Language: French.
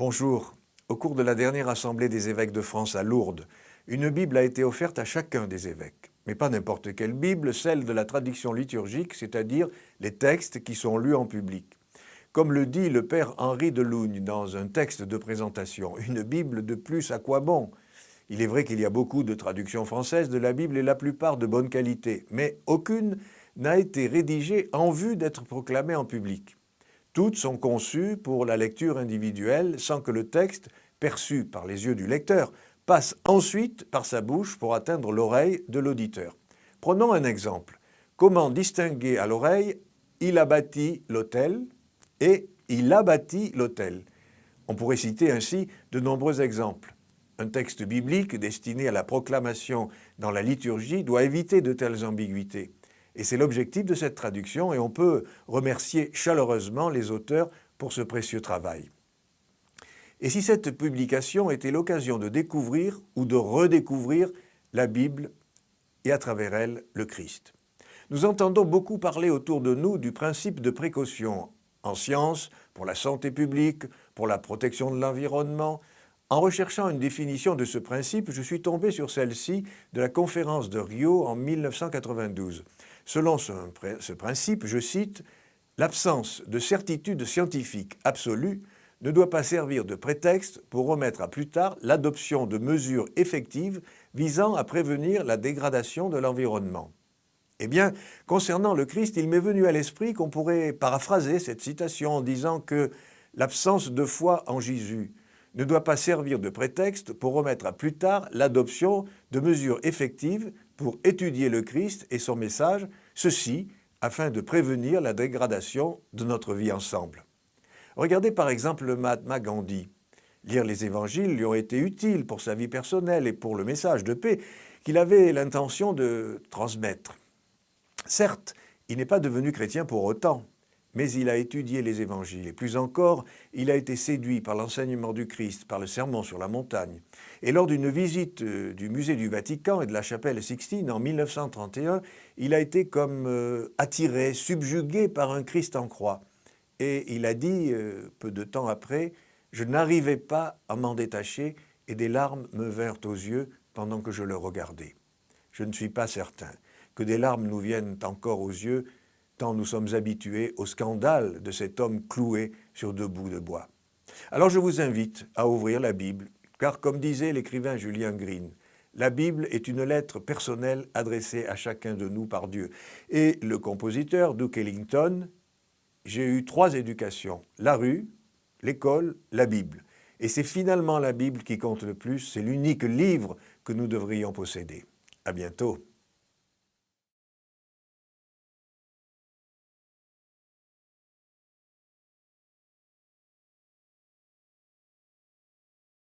Bonjour. Au cours de la dernière Assemblée des évêques de France à Lourdes, une Bible a été offerte à chacun des évêques. Mais pas n'importe quelle Bible, celle de la tradition liturgique, c'est-à-dire les textes qui sont lus en public. Comme le dit le père Henri de Lougne dans un texte de présentation, une Bible de plus à quoi bon? Il est vrai qu'il y a beaucoup de traductions françaises de la Bible et la plupart de bonne qualité, mais aucune n'a été rédigée en vue d'être proclamée en public. Toutes sont conçues pour la lecture individuelle sans que le texte, perçu par les yeux du lecteur, passe ensuite par sa bouche pour atteindre l'oreille de l'auditeur. Prenons un exemple. Comment distinguer à l'oreille « il a bâti l'autel » et « il a bâti l'autel ». On pourrait citer ainsi de nombreux exemples. Un texte biblique destiné à la proclamation dans la liturgie doit éviter de telles ambiguïtés. Et c'est l'objectif de cette traduction et on peut remercier chaleureusement les auteurs pour ce précieux travail. Et si cette publication était l'occasion de découvrir ou de redécouvrir la Bible et à travers elle le Christ. Nous entendons beaucoup parler autour de nous du principe de précaution en sciences, pour la santé publique, pour la protection de l'environnement. En recherchant une définition de ce principe, je suis tombé sur celle-ci de la conférence de Rio en 1992. Selon ce principe, je cite, « L'absence de certitude scientifique absolue ne doit pas servir de prétexte pour remettre à plus tard l'adoption de mesures effectives visant à prévenir la dégradation de l'environnement. » Eh bien, concernant le Christ, il m'est venu à l'esprit qu'on pourrait paraphraser cette citation en disant que l'absence de foi en Jésus ne doit pas servir de prétexte pour remettre à plus tard l'adoption de mesures effectives pour étudier le Christ et son message, ceci afin de prévenir la dégradation de notre vie ensemble. Regardez par exemple Mahatma Gandhi. Lire les évangiles lui ont été utiles pour sa vie personnelle et pour le message de paix qu'il avait l'intention de transmettre. Certes, il n'est pas devenu chrétien pour autant, mais il a étudié les évangiles et plus encore, il a été séduit par l'enseignement du Christ, par le sermon sur la montagne. Et lors d'une visite du musée du Vatican et de la chapelle Sixtine en 1931, il a été comme attiré, subjugué par un Christ en croix. Et il a dit, peu de temps après, « Je n'arrivais pas à m'en détacher et des larmes me vinrent aux yeux pendant que je le regardais. » Je ne suis pas certain que des larmes nous viennent encore aux yeux tant nous sommes habitués au scandale de cet homme cloué sur deux bouts de bois. Alors je vous invite à ouvrir la Bible, car comme disait l'écrivain Julian Green, la Bible est une lettre personnelle adressée à chacun de nous par Dieu. Et le compositeur Duke Ellington, j'ai eu 3 éducations, la rue, l'école, la Bible. Et c'est finalement la Bible qui compte le plus, c'est l'unique livre que nous devrions posséder. À bientôt.